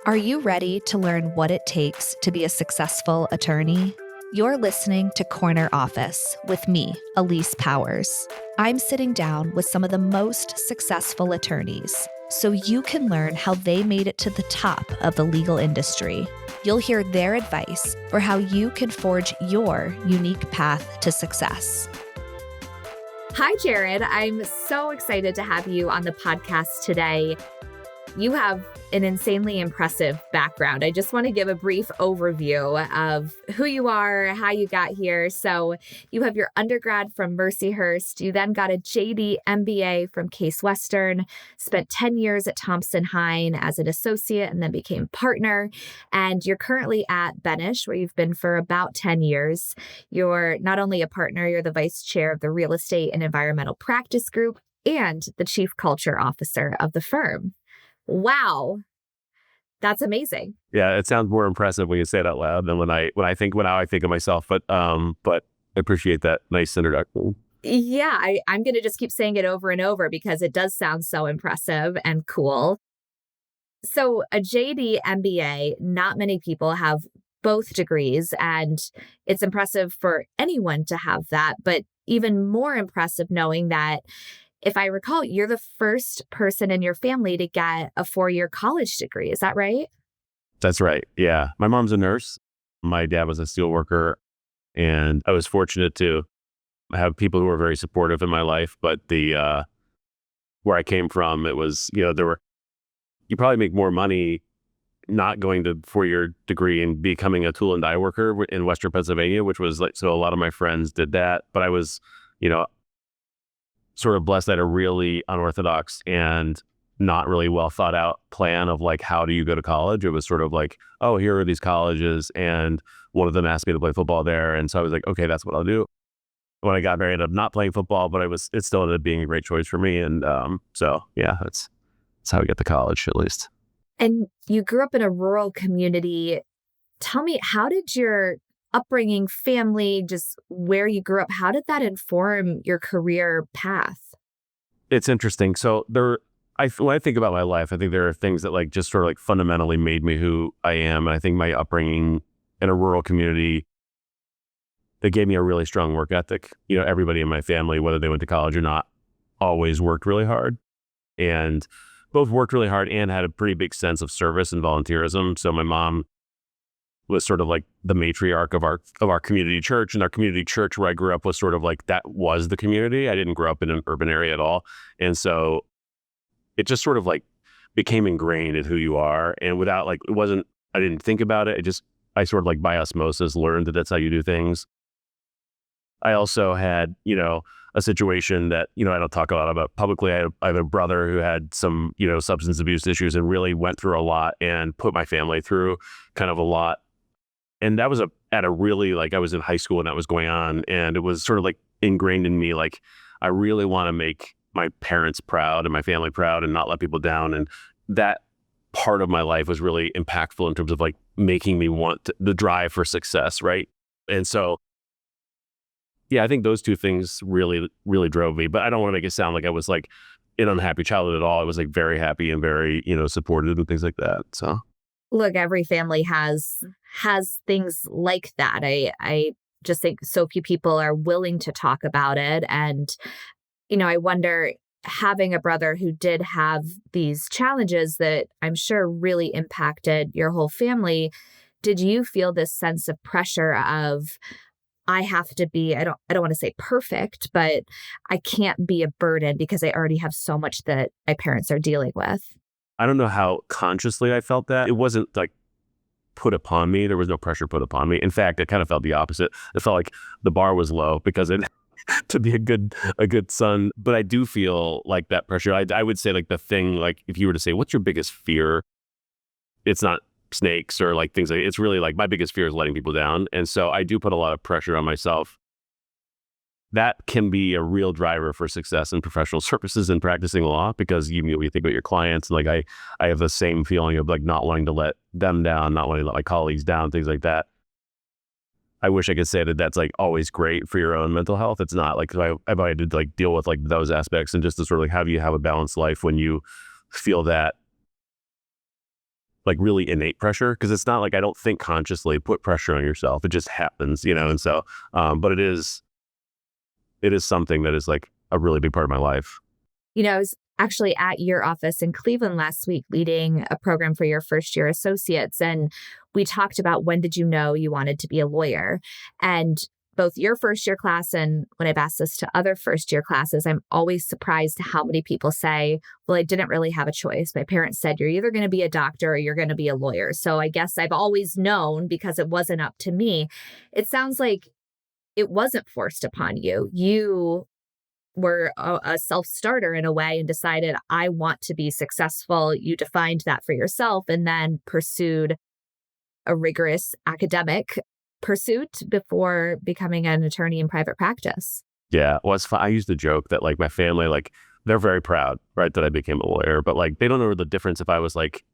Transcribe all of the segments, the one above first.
Are you ready to learn what it takes to be a successful attorney? You're listening to Corner Office with me, Elise Powers. I'm sitting down with some of the most successful attorneys so you can learn how they made it to the top of the legal industry. You'll hear their advice for how you can forge your unique path to success. Hi, Jared. I'm so excited to have you on the podcast today. You have an insanely impressive background. I just want to give a brief overview of who you are, how you got here. So you have your undergrad from Mercyhurst. You then got a JD MBA from Case Western, spent 10 years at Thompson Hine as an associate and then became partner. And you're currently at Benesch, where you've been for about 10 years. You're not only a partner, you're the vice chair of the real estate and environmental practice group and the chief culture officer of the firm. Wow. That's amazing. Yeah, it sounds more impressive when you say it out loud than when I think of myself. But I appreciate that nice introduction. Yeah, I'm going to just keep saying it over and over because it does sound so impressive and cool. So a JD MBA, not many people have both degrees, and it's impressive for anyone to have that, but even more impressive knowing that, if I recall, you're the first person in your family to get a 4-year college degree. Is that right? That's right. Yeah. My mom's a nurse. My dad was a steel worker. And I was fortunate to have people who were very supportive in my life. But where I came from, it was, you probably make more money not going to 4-year degree and becoming a tool and die worker in Western Pennsylvania, which was so a lot of my friends did that. But I was, sort of blessed that a really unorthodox and not really well thought out plan of how do you go to college? It was sort of oh, here are these colleges, and one of them asked me to play football there. And so I was like, okay, that's what I'll do. When I got married, I ended up not playing football, but it still ended up being a great choice for me. And so yeah, that's how we get to college, at least. And you grew up in a rural community. Tell me, how did your upbringing, family, just where you grew up, how did that inform your career path? It's interesting. So when I think about my life, I think there are things that just sort of fundamentally made me who I am. And I think my upbringing in a rural community, that gave me a really strong work ethic. Everybody in my family, whether they went to college or not, always worked really hard, and both worked really hard and had a pretty big sense of service and volunteerism. So my mom was sort of the matriarch of our community church, and our community church where I grew up was sort of that was the community. I didn't grow up in an urban area at all. And so it just sort of became ingrained in who you are. And without I didn't think about it. I sort of by osmosis learned that that's how you do things. I also had, a situation that, I don't talk a lot about publicly. I have a brother who had some, substance abuse issues and really went through a lot and put my family through kind of a lot. And that was at a really, I was in high school when that was going on. And it was sort of ingrained in me, I really want to make my parents proud and my family proud and not let people down. And that part of my life was really impactful in terms of making me want the drive for success. Right. And so, yeah, I think those two things really, really drove me. But I don't want to make it sound like I was an unhappy childhood at all. I was very happy and very, supported and things like that. So. Look, every family has things like that. I just think so few people are willing to talk about it. And, I wonder, having a brother who did have these challenges that I'm sure really impacted your whole family, did you feel this sense of pressure of, I have to be, I don't want to say perfect, but I can't be a burden because I already have so much that my parents are dealing with? I don't know how consciously I felt that. It wasn't put upon me. There was no pressure put upon me. In fact, it kind of felt the opposite. It felt like the bar was low because to be a good son. But I do feel that pressure. I would say the thing, if you were to say, what's your biggest fear? It's not snakes or things it's really my biggest fear is letting people down. And so I do put a lot of pressure on myself. That can be a real driver for success in professional services and practicing law, because you think about your clients, and I have the same feeling of not wanting to let them down, not wanting to let my colleagues down, things like that. I wish I could say that that's always great for your own mental health. It's not. I've had to deal with those aspects, and just to sort of how do you have a balanced life when you feel that like really innate pressure, because it's not like I don't think consciously put pressure on yourself. It just happens, and so, but it is something that is like a really big part of my life. I was actually at your office in Cleveland last week leading a program for your first year associates. And we talked about, when did you know you wanted to be a lawyer? And both your first year class and when I've asked this to other first year classes, I'm always surprised how many people say, well, I didn't really have a choice. My parents said, you're either going to be a doctor or you're going to be a lawyer. So I guess I've always known because it wasn't up to me. It sounds like it wasn't forced upon you. You were a self-starter in a way and decided, I want to be successful. You defined that for yourself and then pursued a rigorous academic pursuit before becoming an attorney in private practice. Yeah. Well, it's fun. I used to joke that like my family, like they're very proud, right, that I became a lawyer, but like they don't know the difference if I was like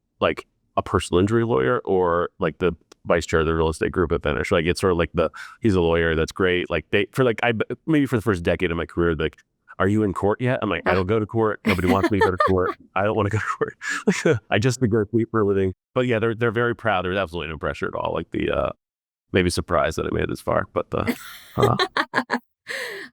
a personal injury lawyer or like the vice chair of the real estate group at Benesch. Like it's sort of like he's a lawyer. That's great. Like maybe for the first decade of my career, like, are you in court yet? I'm like, I don't go to court. Nobody wants me to go to court. I don't want to go to court. I just negotiate for a living. But yeah, they're very proud. There's absolutely no pressure at all. Like maybe surprised that I made it this far, but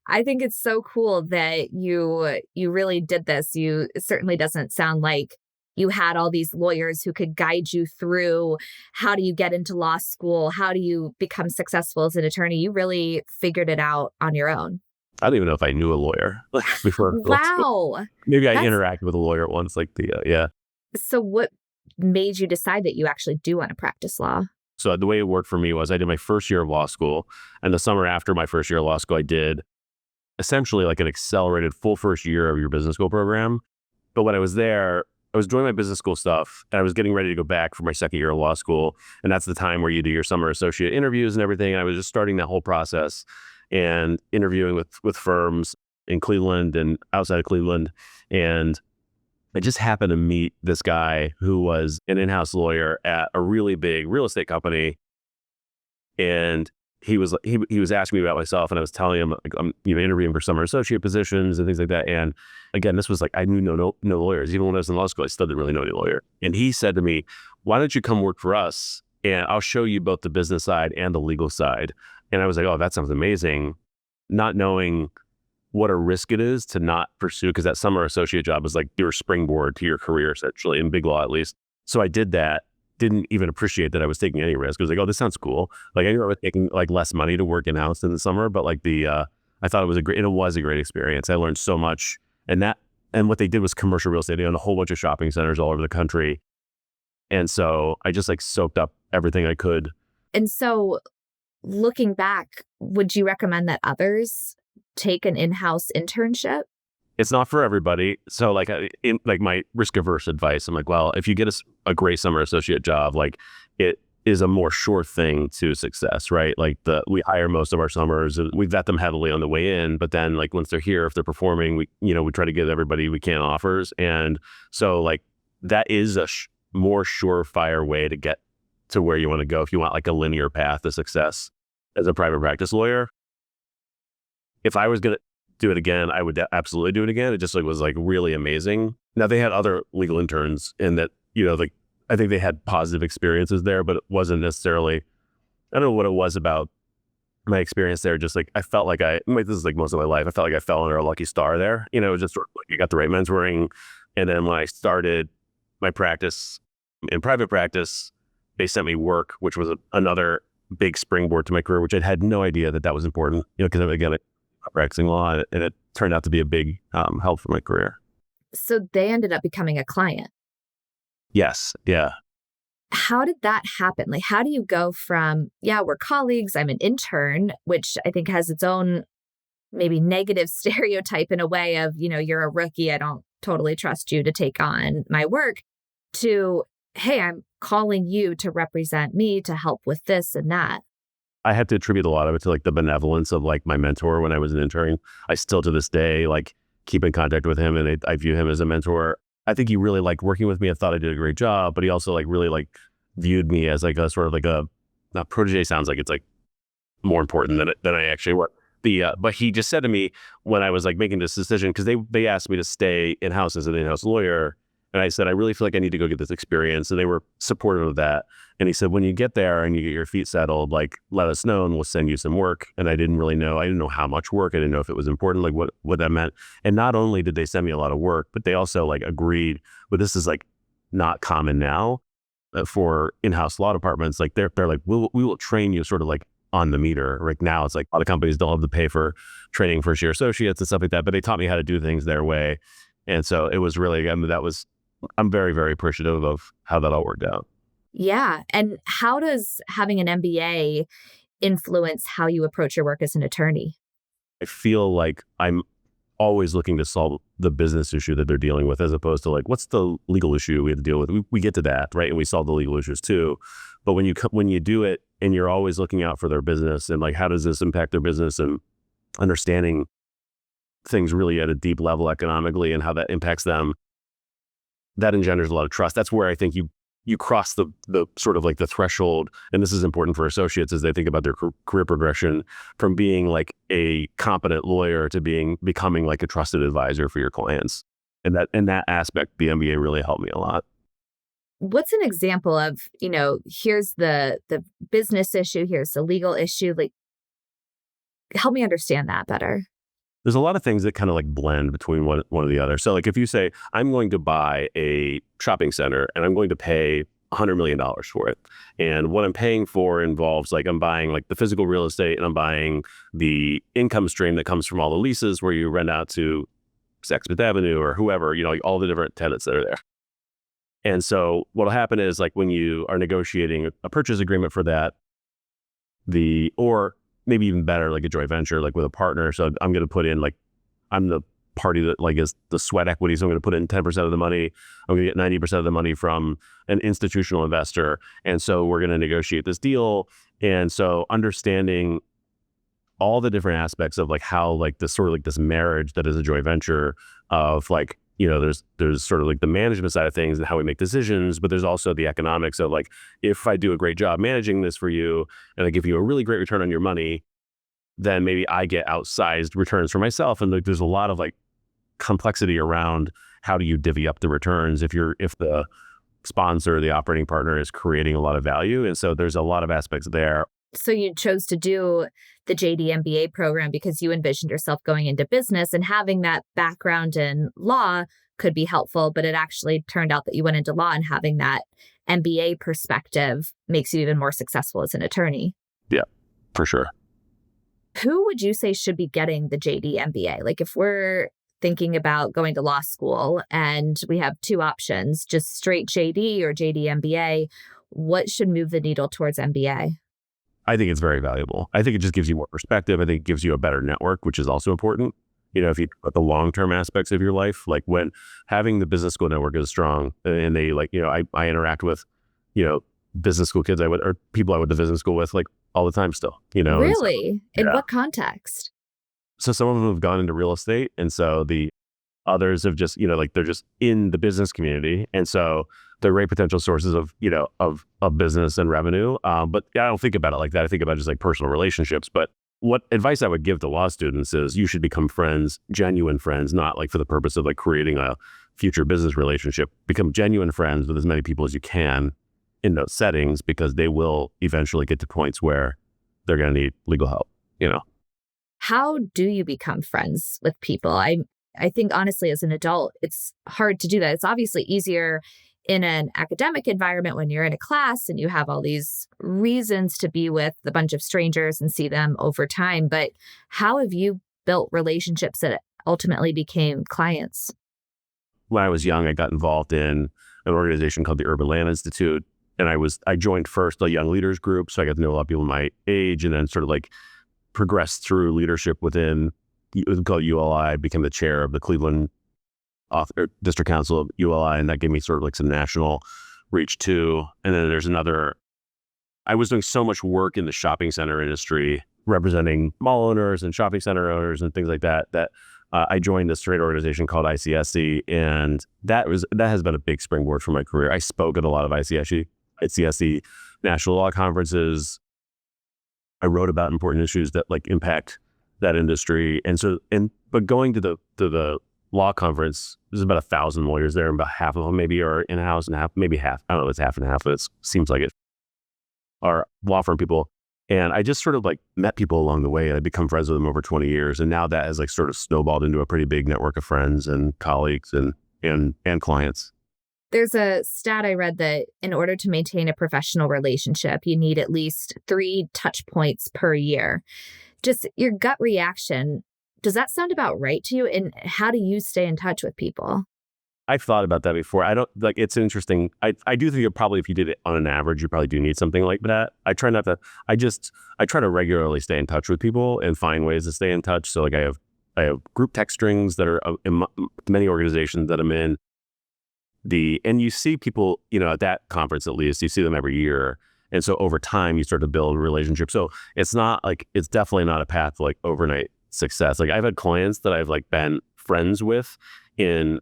I think it's so cool that you really did this. It certainly doesn't sound like you had all these lawyers who could guide you through how do you get into law school? How do you become successful as an attorney? You really figured it out on your own. I don't even know if I knew a lawyer before. Wow. Maybe I interacted with a lawyer once, like yeah. So what made you decide that you actually do want to practice law? So the way it worked for me was I did my first year of law school, and the summer after my first year of law school, I did essentially like an accelerated full first year of your business school program. But when I was there, I was doing my business school stuff, and I was getting ready to go back for my second year of law school. And that's the time where you do your summer associate interviews and everything. And I was just starting that whole process and interviewing with firms in Cleveland and outside of Cleveland. And I just happened to meet this guy who was an in-house lawyer at a really big real estate company. And he was asking me about myself, and I was telling him like, I'm interviewing for summer associate positions and things like that. And again, this was like, I knew no lawyers. Even when I was in law school, I still didn't really know any lawyer. And he said to me, why don't you come work for us? And I'll show you both the business side and the legal side. And I was like, oh, that sounds amazing. Not knowing what a risk it is to not pursue, because that summer associate job is like your springboard to your career, essentially, in big law at least. So I did that. Didn't even appreciate that I was taking any risk. I was like, oh, this sounds cool. Like I knew I was taking like less money to work in-house in the summer, but like I thought it was a great experience. I learned so much. And what they did was commercial real estate. They owned a whole bunch of shopping centers all over the country. And so I just like soaked up everything I could. And so looking back, would you recommend that others take an in-house internship? It's not for everybody. So like in like my risk averse advice, I'm like, well, if you get a great summer associate job, like it is a more sure thing to success, right? Like we hire most of our summers, we vet them heavily on the way in, but then like once they're here, if they're performing, we try to give everybody we can offers. And so like that is a more surefire way to get to where you want to go if you want like a linear path to success as a private practice lawyer. If I was going to do it again, I would absolutely do it again. It just like was like really amazing. Now they had other legal interns in that, like I think they had positive experiences there, but it wasn't necessarily, I don't know what it was about my experience there. Just like, I felt like this is like most of my life. I felt like I fell under a lucky star there, just sort of like you got the right mentoring. And then when I started my practice in private practice, they sent me work, which was another big springboard to my career, which I had no idea that was important, because again, I'm practicing law, and it turned out to be a big help for my career. So they ended up becoming a client. Yes. Yeah. How did that happen? Like, how do you go from, we're colleagues, I'm an intern, which I think has its own maybe negative stereotype in a way of, you're a rookie, I don't totally trust you to take on my work, to, hey, I'm calling you to represent me, to help with this and that. I have to attribute a lot of it to like the benevolence of like my mentor when I was an intern. I still to this day like keep in contact with him, and I view him as a mentor. I think he really liked working with me. I thought I did a great job, but he also like really like viewed me as like a sort of like not protege sounds like it's like more important than I actually were. But he just said to me when I was like making this decision, because they asked me to stay in-house as an in-house lawyer, And I said, I really feel like I need to go get this experience. And they were supportive of that. And he said, when you get there and you get your feet settled, like, let us know and we'll send you some work. And I didn't know how much work. I didn't know if it was important, like what that meant. And not only did they send me a lot of work, but they also like agreed, but this is like not common now for in-house law departments. Like they're like, we will train you sort of like on the meter. Right now, it's like a lot of companies don't have to pay for training first year associates and stuff like that, but they taught me how to do things their way. And so it was really, I'm very, very appreciative of how that all worked out. Yeah. And how does having an MBA influence how you approach your work as an attorney? I feel like I'm always looking to solve the business issue that they're dealing with, as opposed to like, what's the legal issue we have to deal with? We get to that, right? And we solve the legal issues too. But when you do it and you're always looking out for their business and like, how does this impact their business, and understanding things really at a deep level economically and how that impacts them, that engenders a lot of trust. That's where I think you cross the sort of like the threshold. And this is important for associates as they think about their career progression, from being like a competent lawyer to becoming like a trusted advisor for your clients. And that aspect, the MBA really helped me a lot. What's an example of, here's the business issue, here's the legal issue, like, help me understand that better. There's a lot of things that kind of like blend between one or the other. So like if you say, I'm going to buy a shopping center and I'm going to pay $100 million for it. And what I'm paying for involves like, I'm buying like the physical real estate and I'm buying the income stream that comes from all the leases where you rent out to Saks Avenue or whoever, like all the different tenants that are there. And so what'll happen is like when you are negotiating a purchase agreement for that, or maybe even better, like a joint venture, like with a partner. So I'm going to put in, like, I'm the party that like is the sweat equity. So I'm going to put in 10% of the money. I'm going to get 90% of the money from an institutional investor. And so we're going to negotiate this deal. And so understanding all the different aspects of like how like this sort of like this marriage that is a joint venture of like, there's sort of like the management side of things and how we make decisions, but there's also the economics of like, if I do a great job managing this for you and I give you a really great return on your money, then maybe I get outsized returns for myself. And like, there's a lot of like complexity around how do you divvy up the returns if the sponsor, the operating partner, is creating a lot of value. And so there's a lot of aspects there. So you chose to do the JD MBA program because you envisioned yourself going into business, and having that background in law could be helpful, but it actually turned out that you went into law, and having that MBA perspective makes you even more successful as an attorney. Yeah, for sure. Who would you say should be getting the JD MBA? Like if we're thinking about going to law school and we have two options, just straight JD or JD MBA, what should move the needle towards MBA? I think it's very valuable. I think it just gives you more perspective. I think it gives you a better network, which is also important. If you put the long-term aspects of your life, like when having the business school network is strong and they like, I interact with, business school kids or people I went to business school with like all the time still, Really? In what context? So some of them have gone into real estate. And so the others have just, like they're just in the business community. And so they're great potential sources of, of business and revenue. But I don't think about it like that. I think about just like personal relationships. But what advice I would give to law students is you should become friends, genuine friends, not like for the purpose of like creating a future business relationship. Become genuine friends with as many people as you can in those settings, because they will eventually get to points where they're going to need legal help, How do you become friends with people? I think honestly, as an adult, it's hard to do that. It's obviously easier in an academic environment when you're in a class and you have all these reasons to be with a bunch of strangers and see them over time. But how have you built relationships that ultimately became clients? When I was young, I got involved in an organization called the Urban Land Institute. And I joined first a young leaders group. So I got to know a lot of people my age, and then sort of like progressed through leadership within, it was called ULI, became the chair of the Cleveland District Council of ULI. And that gave me sort of like some national reach too. And then there's I was doing so much work in the shopping center industry, representing mall owners and shopping center owners and things like that, I joined this trade organization called ICSC. And that has been a big springboard for my career. I spoke at a lot of ICSC national law conferences. I wrote about important issues that like impact that industry. But going to the law conference. There's about 1,000 lawyers there, and about half of them maybe are in-house and maybe half. I don't know if it's half and half, but it seems like it are law firm people. And I just sort of like met people along the way, and I've become friends with them over 20 years. And now that has like sort of snowballed into a pretty big network of friends and colleagues and clients. There's a stat I read that in order to maintain a professional relationship, you need at least 3 touch points per year. Just your gut reaction, does that sound about right to you? And how do you stay in touch with people? I've thought about that before. I don't like, it's interesting. I do think probably if you did it on an average, you probably do need something like that. I try not to, I try to regularly stay in touch with people and find ways to stay in touch. So like I have group text strings that are in many organizations that I'm in. And you see people, at that conference, at least you see them every year. And so over time you start to build a relationship. So it's not like, it's definitely not a path to like overnight success. Like I've had clients that I've like been friends with in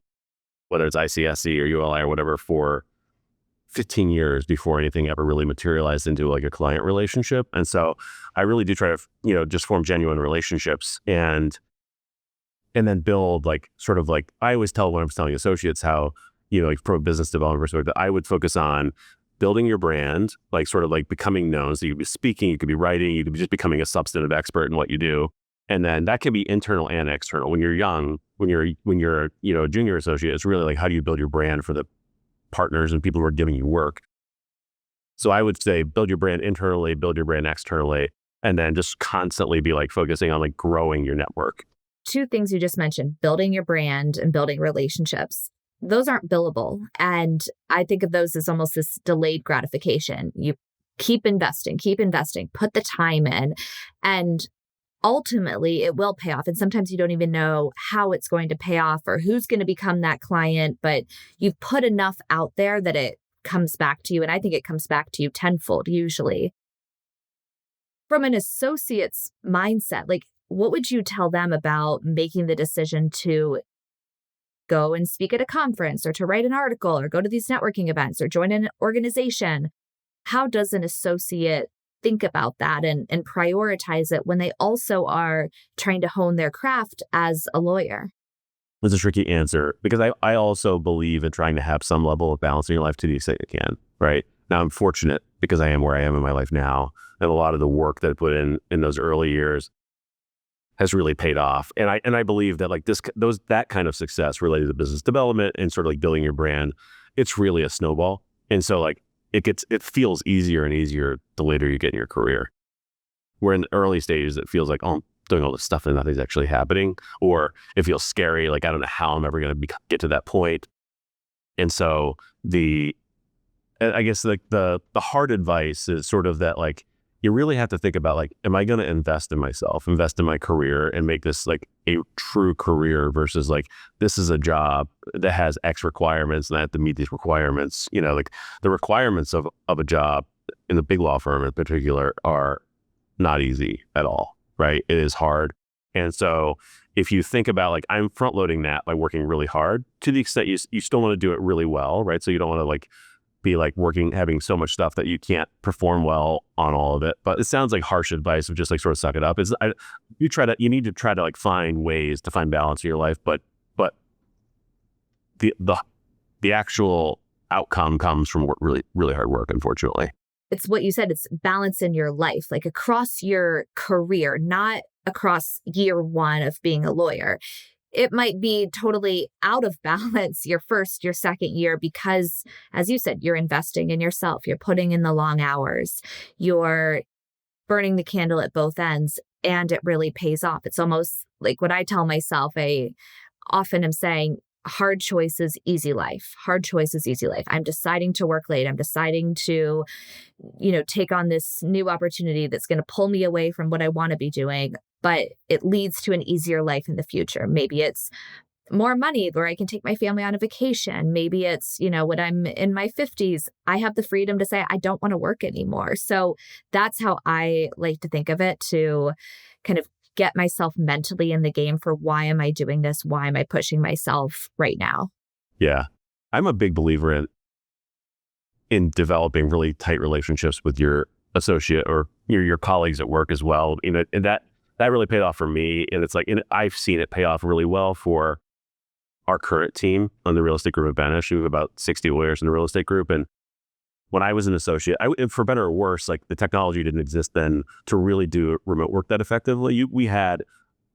whether it's ICSC or ULI or whatever for 15 years before anything ever really materialized into like a client relationship. And so I really do try to, just form genuine relationships and then build like, sort of like, I always tell when I'm telling associates how, like from a business development perspective, I would focus on building your brand, like sort of like becoming known. So you could be speaking, you could be writing, you could be just becoming a substantive expert in what you do. And then that can be internal and external. When you're young, when you're a junior associate, it's really like, how do you build your brand for the partners and people who are giving you work? So I would say build your brand internally, build your brand externally, and then just constantly be like focusing on like growing your network. 2 things you just mentioned, building your brand and building relationships. Those aren't billable. And I think of those as almost this delayed gratification. You keep investing, put the time in, and ultimately it will pay off. And sometimes you don't even know how it's going to pay off or who's going to become that client, but you've put enough out there that it comes back to you. And I think it comes back to you tenfold usually. From an associate's mindset, like what would you tell them about making the decision to go and speak at a conference or to write an article or go to these networking events or join an organization? How does an associate think about that and prioritize it when they also are trying to hone their craft as a lawyer? It's a tricky answer because I also believe in trying to have some level of balance in your life to the extent you can, right? Now I'm fortunate because I am where I am in my life now. And a lot of the work that I put in those early years has really paid off. And I believe that like that kind of success related to business development and sort of like building your brand, it's really a snowball. And so like it feels easier and easier the later you get in your career. Where in the early stages, it feels like, oh, I'm doing all this stuff and nothing's actually happening. Or it feels scary. Like, I don't know how I'm ever going to get to that point. And so I guess like the hard advice is sort of that, like, you really have to think about like, am I going to invest in myself, invest in my career and make this like a true career versus like, this is a job that has X requirements and I have to meet these requirements. Like the requirements of a job in the big law firm in particular are not easy at all, right? It is hard. And so if you think about like, I'm front loading that by working really hard to the extent you still want to do it really well, right? So you don't want to like be like having so much stuff that you can't perform well on all of it. But it sounds like harsh advice of just like sort of suck it up. You need to try to like find ways to find balance in your life, but the actual outcome comes from really, really hard work, unfortunately. It's what you said, it's balance in your life, like across your career, not across year 1 of being a lawyer. It might be totally out of balance your first, your second year, because as you said, you're investing in yourself. You're putting in the long hours. You're burning the candle at both ends, and it really pays off. It's almost like what I tell myself. I often am saying, hard choices, easy life. Hard choices, easy life. I'm deciding to work late. I'm deciding to, take on this new opportunity that's going to pull me away from what I want to be doing, but it leads to an easier life in the future. Maybe it's more money where I can take my family on a vacation. Maybe it's, when I'm in my 50s, I have the freedom to say, I don't want to work anymore. So that's how I like to think of it, to kind of get myself mentally in the game for why am I doing this? Why am I pushing myself right now? Yeah. I'm a big believer in developing really tight relationships with your associate or your colleagues at work as well. And that really paid off for me. And it's like, and I've seen it pay off really well for our current team on the real estate group at Benesch. We have about 60 lawyers in the real estate group. And when I was an associate, for better or worse, like the technology didn't exist then to really do remote work that effectively. We had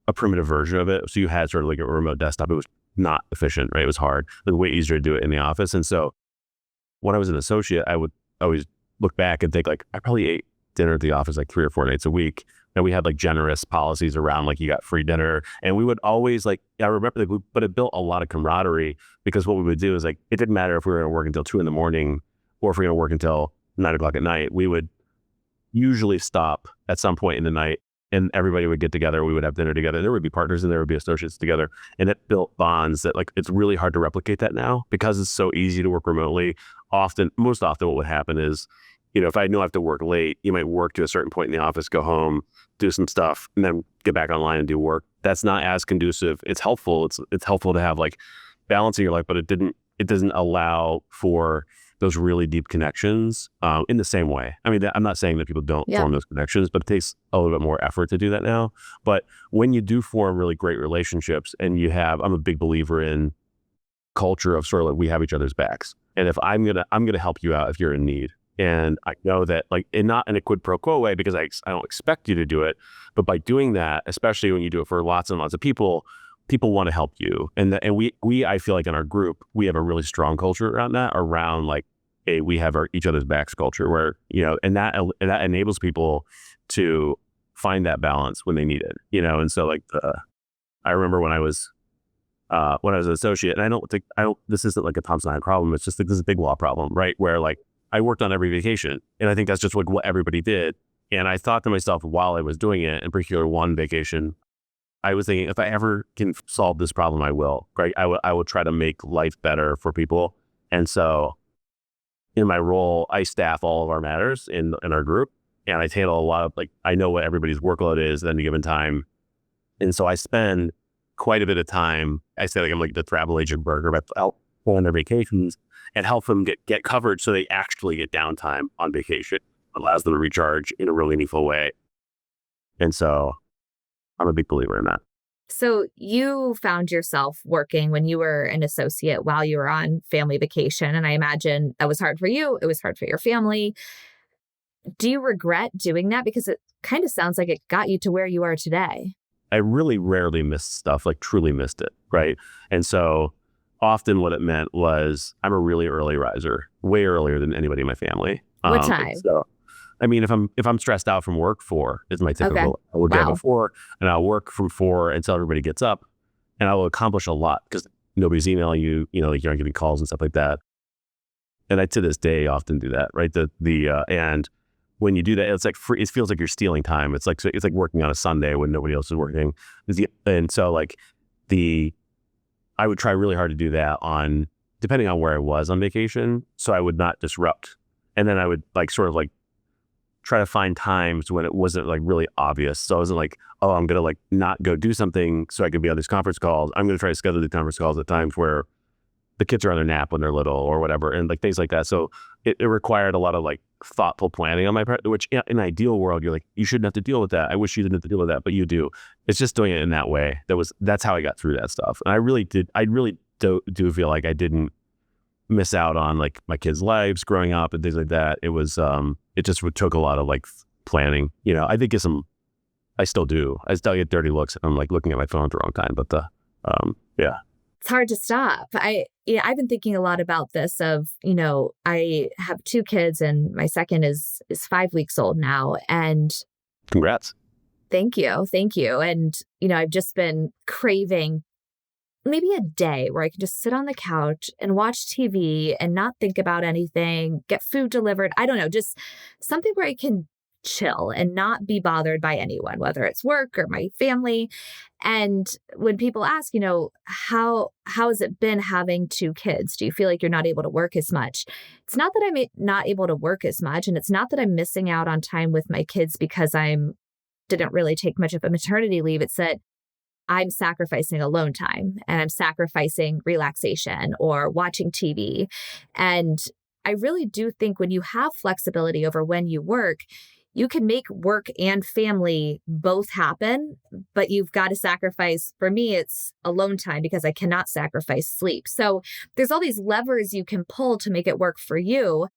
a primitive version of it. So you had sort of like a remote desktop. It was not efficient, right? It was hard. It was way easier to do it in the office. And so when I was an associate, I would always look back and think like, I probably ate dinner at the office like 3 or 4 nights a week. And we had like generous policies around like you got free dinner. And we would always like, I remember, but it built a lot of camaraderie because what we would do is like, it didn't matter if we were going to work until 2 a.m. or if we were going to work until 9 o'clock at night. We would usually stop at some point in the night and everybody would get together. We would have dinner together. There would be partners and there would be associates together. And it built bonds that like, it's really hard to replicate that now because it's so easy to work remotely. Most often what would happen is, if I know I have to work late, you might work to a certain point in the office, go home, do some stuff, and then get back online and do work. That's not as conducive. It's helpful. It's helpful to have like balance in your life, but it doesn't allow for those really deep connections in the same way. I mean, I'm not saying that people don't form those connections, but it takes a little bit more effort to do that now. But when you do form really great relationships and I'm a big believer in culture of sort of like we have each other's backs. And if I'm gonna help you out if you're in need. And I know that like, and not in a quid pro quo way, because I don't expect you to do it, but by doing that, especially when you do it for lots and lots of people want to help you. And we, I feel like in our group, we have a really strong culture around that, around like, we have each other's backs culture where, and that enables people to find that balance when they need it, And so like, I remember when I was an associate, and this isn't like a Thompson Island problem. It's just like, this is a big law problem, right? Where like, I worked on every vacation, and I think that's just like what everybody did. And I thought to myself while I was doing it, in particular one vacation, I was thinking, if I ever can solve this problem, I will, right? I will try to make life better for people. And so in my role, I staff all of our matters in our group, and I handle a lot of like, I know what everybody's workload is at any given time. And so I spend quite a bit of time, I say like I'm like the travel agent burger, but I'll go on their vacations and help them get covered so they actually get downtime on vacation. It allows them to recharge in a really meaningful way. And so I'm a big believer in that. So you found yourself working when you were an associate while you were on family vacation. And I imagine that was hard for you. It was hard for your family. Do you regret doing that? Because it kind of sounds like it got you to where you are today. I really rarely missed stuff, like truly missed it, right? And so often what it meant was I'm a really early riser, way earlier than anybody in my family. What time? So, I mean, if I'm stressed out from work, 4 is my typical. Okay. I will get up at 4 and I'll work from 4 until everybody gets up, and I will accomplish a lot because nobody's emailing you, like you're not getting calls and stuff like that. And I to this day often do that, right? And when you do that, it's like free, it feels like you're stealing time. It's like working on a Sunday when nobody else is working. And so like I would try really hard to do that depending on where I was on vacation, so I would not disrupt. And then I would like sort of like try to find times when it wasn't like really obvious. So I wasn't like, oh, I'm gonna like not go do something so I could be on these conference calls. I'm gonna try to schedule the conference calls at times where the kids are on their nap when they're little or whatever, and like things like that. So it required a lot of like thoughtful planning on my part, which in an ideal world, you're like, you shouldn't have to deal with that. I wish you didn't have to deal with that, but you do. It's just doing it in that way. That's how I got through that stuff. And I really do feel like I didn't miss out on like my kids' lives growing up and things like that. It was, it just took a lot of like planning, I think I still do. I still get dirty looks. I'm like looking at my phone at the wrong time, but yeah. It's hard to stop. I've been thinking a lot about this of, I have 2 kids and my second is 5 weeks old now. And congrats. Thank you. And, I've just been craving maybe a day where I can just sit on the couch and watch TV and not think about anything, get food delivered. I don't know, just something where I can chill and not be bothered by anyone, whether it's work or my family. And when people ask, how has it been having 2 kids? Do you feel like you're not able to work as much? It's not that I'm not able to work as much, and it's not that I'm missing out on time with my kids because I didn't really take much of a maternity leave. It's that I'm sacrificing alone time and I'm sacrificing relaxation or watching TV. And I really do think when you have flexibility over when you work, you can make work and family both happen, but you've got to sacrifice. For me, it's alone time because I cannot sacrifice sleep. So there's all these levers you can pull to make it work for you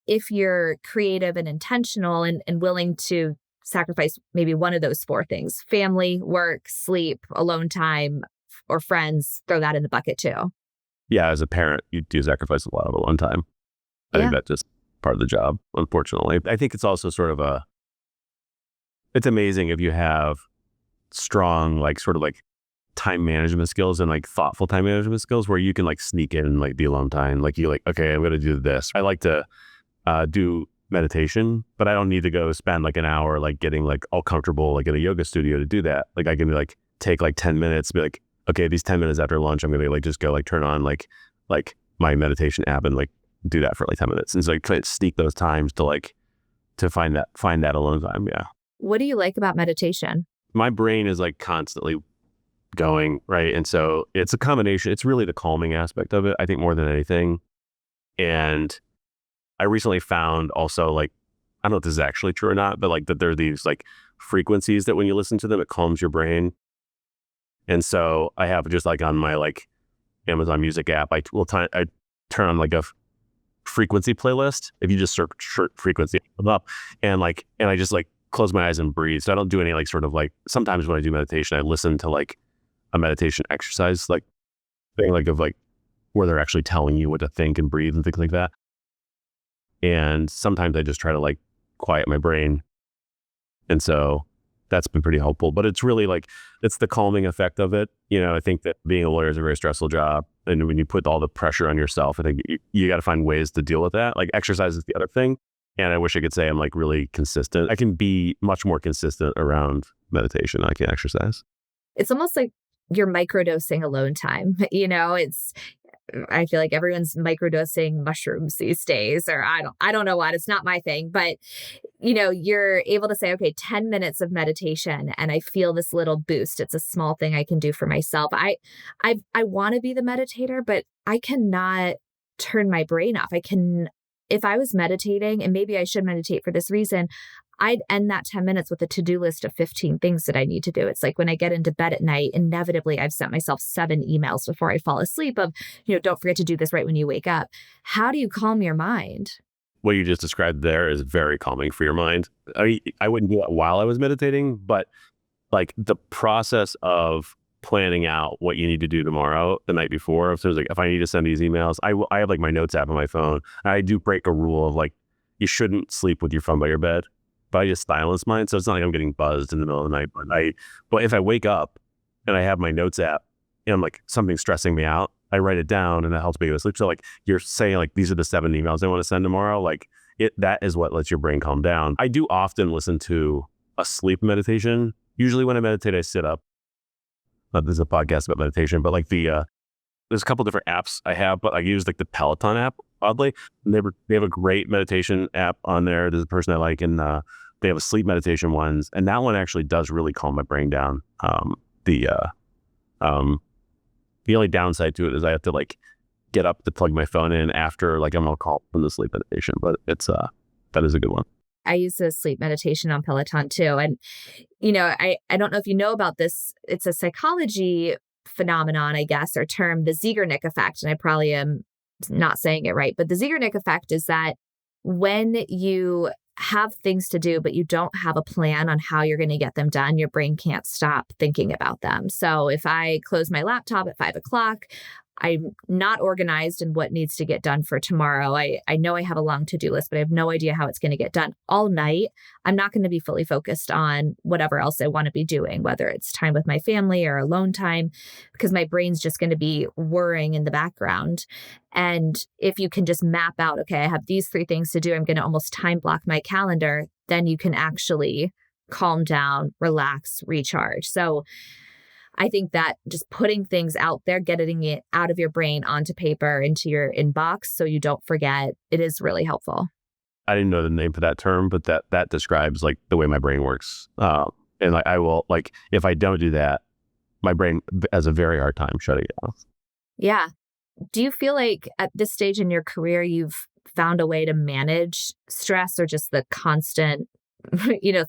if you're creative and intentional and willing to sacrifice maybe one of those four things: family, work, sleep, alone time, or friends. Throw that in the bucket too. Yeah, as a parent, you do sacrifice a lot of alone time. I Yeah. think that's just part of the job, unfortunately. I think it's also sort of it's amazing if you have strong, like sort of like time management skills and like thoughtful time management skills where you can like sneak in like the alone time. Like you like, okay, I'm going to do this. I like to do meditation, but I don't need to go spend like an hour like getting like all comfortable like in a yoga studio to do that. Like I can like take like 10 minutes, be like, okay, these 10 minutes after lunch, I'm going to like just go like turn on like my meditation app and like do that for like 10 minutes. And so like try to sneak those times to like to find that alone time. Yeah. What do you like about meditation? My brain is like constantly going, right? And so it's a combination. It's really the calming aspect of it, I think, more than anything. And I recently found also like, I don't know if this is actually true or not, but like that there are these like frequencies that when you listen to them, it calms your brain. And so I have just like on my like Amazon Music app, I turn on like a frequency playlist. If you just search frequency up and I just like close my eyes and breathe. So I don't do any like sort of like, sometimes when I do meditation, I listen to like a meditation exercise, like thing like of like where they're actually telling you what to think and breathe and things like that. And sometimes I just try to like quiet my brain. And so that's been pretty helpful, but it's really like, it's the calming effect of it. You know, I think that being a lawyer is a very stressful job. And when you put all the pressure on yourself, I think you got to find ways to deal with that. Like exercise is the other thing. And I wish I could say I'm like really consistent. I can be much more consistent around meditation than I can exercise. It's almost like you're microdosing alone time. I feel like everyone's microdosing mushrooms these days, or I don't know what, it's not my thing, but you're able to say, okay, 10 minutes of meditation and I feel this little boost. It's a small thing I can do for myself. I want to be the meditator, but I cannot turn my brain off. If I was meditating, and maybe I should meditate for this reason, I'd end that 10 minutes with a to-do list of 15 things that I need to do. It's like when I get into bed at night, inevitably I've sent myself 7 emails before I fall asleep of, don't forget to do this right when you wake up. How do you calm your mind? What you just described there is very calming for your mind. I wouldn't do it while I was meditating, but like the process of planning out what you need to do tomorrow the night before. So it's like, if I need to send these emails, I have like my notes app on my phone. I do break a rule of like, you shouldn't sleep with your phone by your bed, but I just silence mine. So it's not like I'm getting buzzed in the middle of the night, but if I wake up and I have my notes app and I'm like, something's stressing me out, I write it down and that helps me go to sleep. So like you're saying like, these are the 7 emails I want to send tomorrow. Like that is what lets your brain calm down. I do often listen to a sleep meditation. Usually when I meditate, I sit up. There's a podcast about meditation, but like there's a couple different apps I have, but I use like the Peloton app, oddly. And they have a great meditation app on there. There's a person I like, and they have a sleep meditation ones. And that one actually does really calm my brain down. The only downside to it is I have to like get up to plug my phone in after like I'm all calm from the sleep meditation, but that is a good one. I use a sleep meditation on Peloton too. And, I don't know if you know about this. It's a psychology phenomenon, I guess, or term, the Zeigarnik effect. And I probably am not saying it right, but the Zeigarnik effect is that when you have things to do, but you don't have a plan on how you're going to get them done, your brain can't stop thinking about them. So if I close my laptop at 5:00, I'm not organized in what needs to get done for tomorrow. I know I have a long to-do list, but I have no idea how it's going to get done. All night, I'm not going to be fully focused on whatever else I want to be doing, whether it's time with my family or alone time, because my brain's just going to be whirring in the background. And if you can just map out, okay, I have these 3 things to do, I'm going to almost time block my calendar, then you can actually calm down, relax, recharge. So I think that just putting things out there, getting it out of your brain onto paper, into your inbox so you don't forget, it is really helpful. I didn't know the name for that term, but that describes like the way my brain works. And like I will, like, if I don't do that, my brain has a very hard time shutting it off. Yeah. Do you feel like at this stage in your career, you've found a way to manage stress or just the constant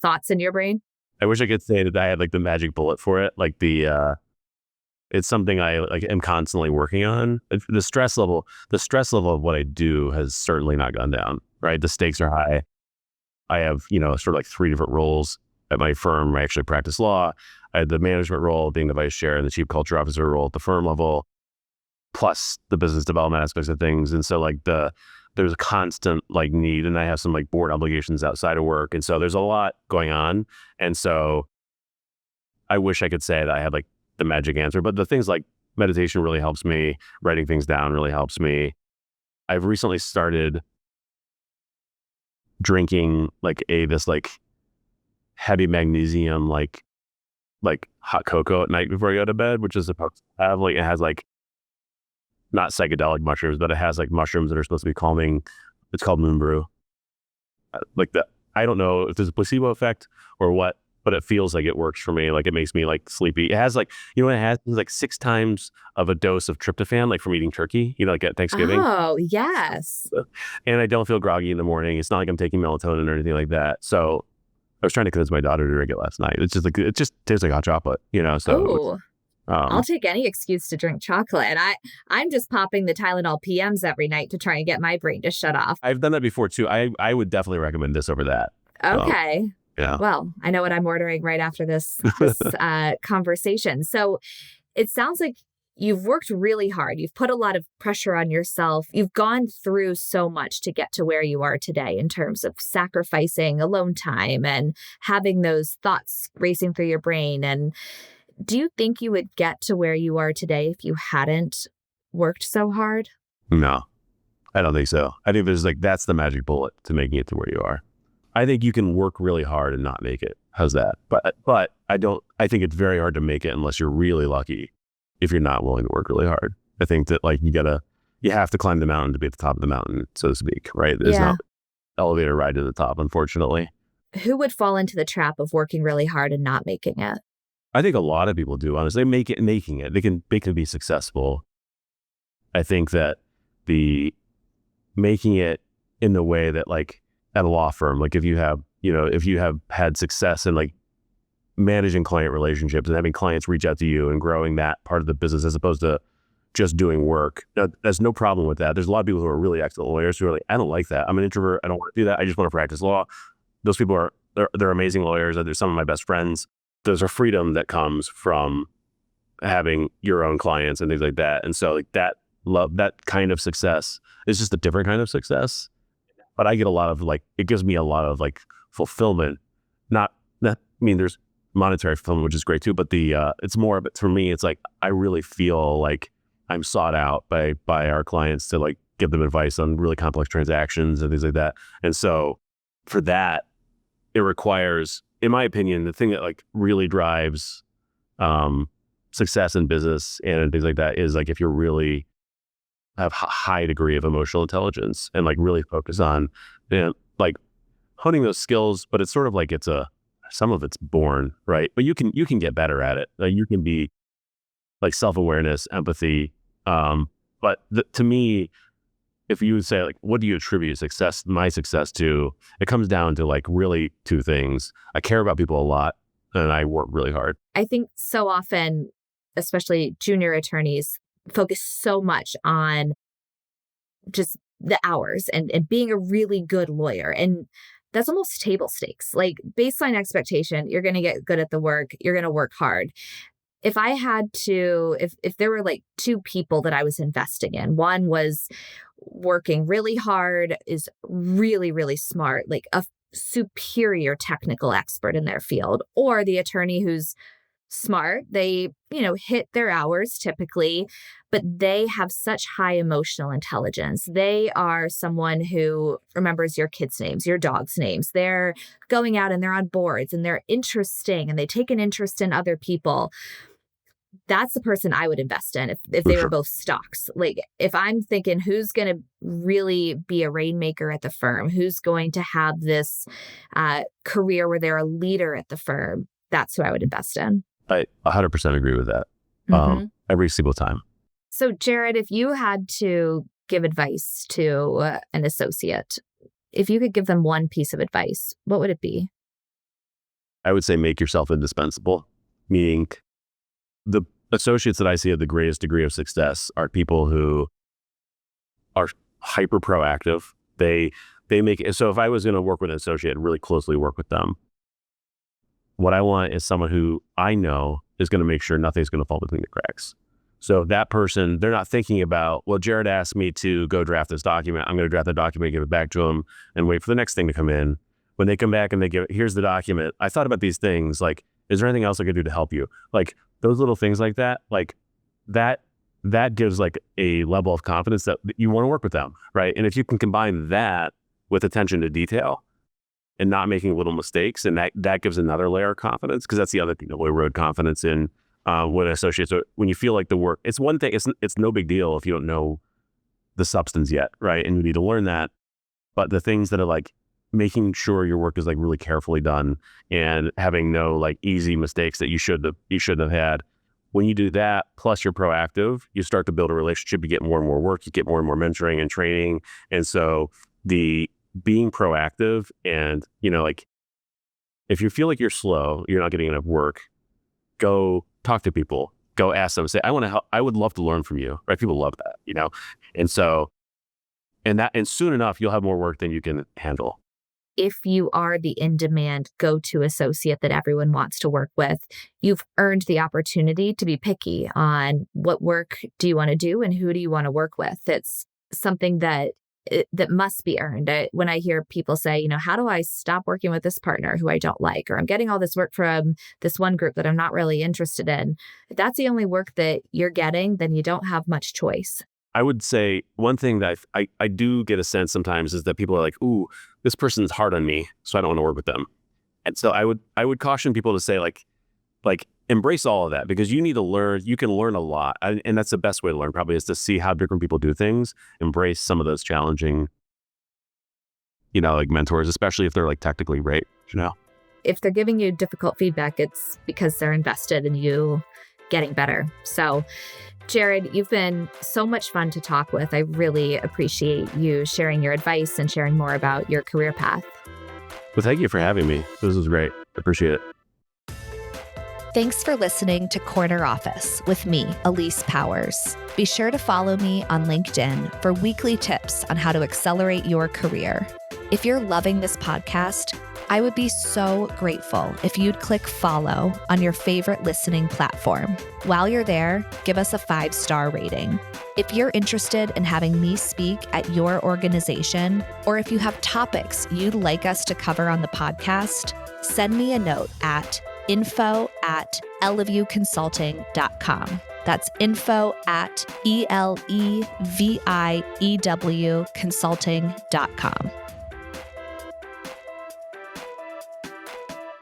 thoughts in your brain? I wish I could say that I had like the magic bullet for it. Like it's something I like am constantly working on. The stress level of what I do has certainly not gone down, right? The stakes are high. I have, sort of like 3 different roles at my firm. I actually practice law. I had the management role, being the vice chair, and the chief culture officer role at the firm level, plus the business development aspects of things. And so like there's a constant like need, and I have some like board obligations outside of work. And so there's a lot going on. And so I wish I could say that I had like the magic answer, but the things like meditation really helps me. Writing things down really helps me. I've recently started drinking like this like heavy magnesium, like hot cocoa at night before I go to bed, which is supposed to have like, it has like not psychedelic mushrooms, but it has like mushrooms that are supposed to be calming. It's called moon brew. Like that. I don't know if there's a placebo effect or what, but it feels like it works for me. Like it makes me like sleepy. It has like, what it has is like 6 times of a dose of tryptophan, like from eating turkey, like at Thanksgiving. Oh, yes. And I don't feel groggy in the morning. It's not like I'm taking melatonin or anything like that. So I was trying to convince my daughter to drink it last night. It's just like, it just tastes like hot chocolate, so. Ooh. I'll take any excuse to drink chocolate. And I'm just popping the Tylenol PMs every night to try and get my brain to shut off. I've done that before too. I would definitely recommend this over that. Okay. Yeah. Well, I know what I'm ordering right after this conversation. So it sounds like you've worked really hard. You've put a lot of pressure on yourself. You've gone through so much to get to where you are today in terms of sacrificing alone time and having those thoughts racing through your brain. And do you think you would get to where you are today if you hadn't worked so hard? No, I don't think so. I think there's like, that's the magic bullet to making it to where you are. I think you can work really hard and not make it. How's that? But I think it's very hard to make it unless you're really lucky if you're not willing to work really hard. I think that like you have to climb the mountain to be at the top of the mountain, so to speak, right? There's no elevator ride to the top, unfortunately. Who would fall into the trap of working really hard and not making it? I think a lot of people do, honestly. Making it. They can be successful. I think that the making it in the way that like at a law firm, like if you have had success in like managing client relationships and having clients reach out to you and growing that part of the business as opposed to just doing work. Now, there's no problem with that. There's a lot of people who are really excellent lawyers who are like, I don't like that. I'm an introvert. I don't want to do that. I just want to practice law. Those people they're amazing lawyers. They're some of my best friends. There's a freedom that comes from having your own clients and things like that. And so like that kind of success is just a different kind of success. But I get a lot of like, it gives me a lot of like fulfillment. There's monetary fulfillment, which is great too, but it's more of it for me. It's like, I really feel like I'm sought out by our clients to like give them advice on really complex transactions and things like that. And so for that, it requires, in my opinion, the thing that like really drives success in business and things like that is like if you're really have a high degree of emotional intelligence and like really focus on like honing those skills. But it's sort of like some of it's born, right? But you can get better at it. Like you can be like self-awareness, empathy. But to me, if you would say like, what do you attribute my success to? It comes down to like really 2 things. I care about people a lot and I work really hard. I think so often, especially junior attorneys, focus so much on just the hours and being a really good lawyer. And that's almost table stakes. Like baseline expectation, you're going to get good at the work. You're going to work hard. If I had to, if there were like 2 people that I was investing in, one was working really hard, is really, really smart, like a superior technical expert in their field, or the attorney who's smart. They, hit their hours typically, but they have such high emotional intelligence. They are someone who remembers your kids' names, your dogs' names. They're going out and they're on boards and they're interesting and they take an interest in other people. That's the person I would invest in if they were both stocks. Like if I'm thinking who's going to really be a rainmaker at the firm, who's going to have this career where they're a leader at the firm, that's who I would invest in. I 100% agree with that. Every single time. So Jared, if you had to give advice to an associate, if you could give them one piece of advice, what would it be? I would say make yourself indispensable, meaning the associates that I see have the greatest degree of success are people who are hyper proactive. They make it. So if I was going to work with an associate and really closely work with them, what I want is someone who I know is going to make sure nothing's going to fall between the cracks. So that person, they're not thinking about, well, Jared asked me to go draft this document. I'm going to draft the document, give it back to him, and wait for the next thing to come in. When they come back and they give, here's the document. I thought about these things. Like, is there anything else I could do to help you? Like those little things like that, that gives like a level of confidence that you want to work with them, right? And if you can combine that with attention to detail and not making little mistakes, and that gives another layer of confidence, because that's the other thing that we erode confidence in when associates, when you feel like the work, it's one thing, it's no big deal if you don't know the substance yet, right? And you need to learn that. But the things that are like making sure your work is like really carefully done and having no like easy mistakes that you shouldn't have had. When you do that, plus you're proactive, you start to build a relationship, you get more and more work, you get more and more mentoring and training. And so the being proactive and, like if you feel like you're slow, you're not getting enough work, go talk to people, go ask them, say, I want to help. I would love to learn from you, right? People love that, And so, and soon enough, you'll have more work than you can handle. If you are the in-demand go-to associate that everyone wants to work with, you've earned the opportunity to be picky on what work do you want to do and who do you want to work with. It's something that must be earned. When I hear people say, how do I stop working with this partner who I don't like, or I'm getting all this work from this one group that I'm not really interested in. If that's the only work that you're getting, then you don't have much choice. I would say one thing that I do get a sense sometimes is that people are like, ooh, this person's hard on me, so I don't want to work with them. And so I would caution people to say like embrace all of that, because you need to learn. You can learn a lot. And that's the best way to learn probably, is to see how different people do things, embrace some of those challenging, like mentors, especially if they're like technically great, If they're giving you difficult feedback, it's because they're invested in you getting better. So Jared, you've been so much fun to talk with. I really appreciate you sharing your advice and sharing more about your career path. Well, thank you for having me. This was great. I appreciate it. Thanks for listening to Corner Office with me, Elise Powers. Be sure to follow me on LinkedIn for weekly tips on how to accelerate your career. If you're loving this podcast, I would be so grateful if you'd click follow on your favorite listening platform. While you're there, give us a 5-star rating. If you're interested in having me speak at your organization, or if you have topics you'd like us to cover on the podcast, send me a note at info@eleviewconsulting.com. That's info@eleviewconsulting.com.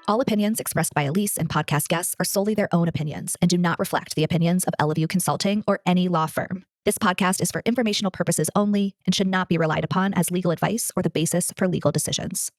All opinions expressed by Elise and podcast guests are solely their own opinions and do not reflect the opinions of Eleview Consulting or any law firm. This podcast is for informational purposes only and should not be relied upon as legal advice or the basis for legal decisions.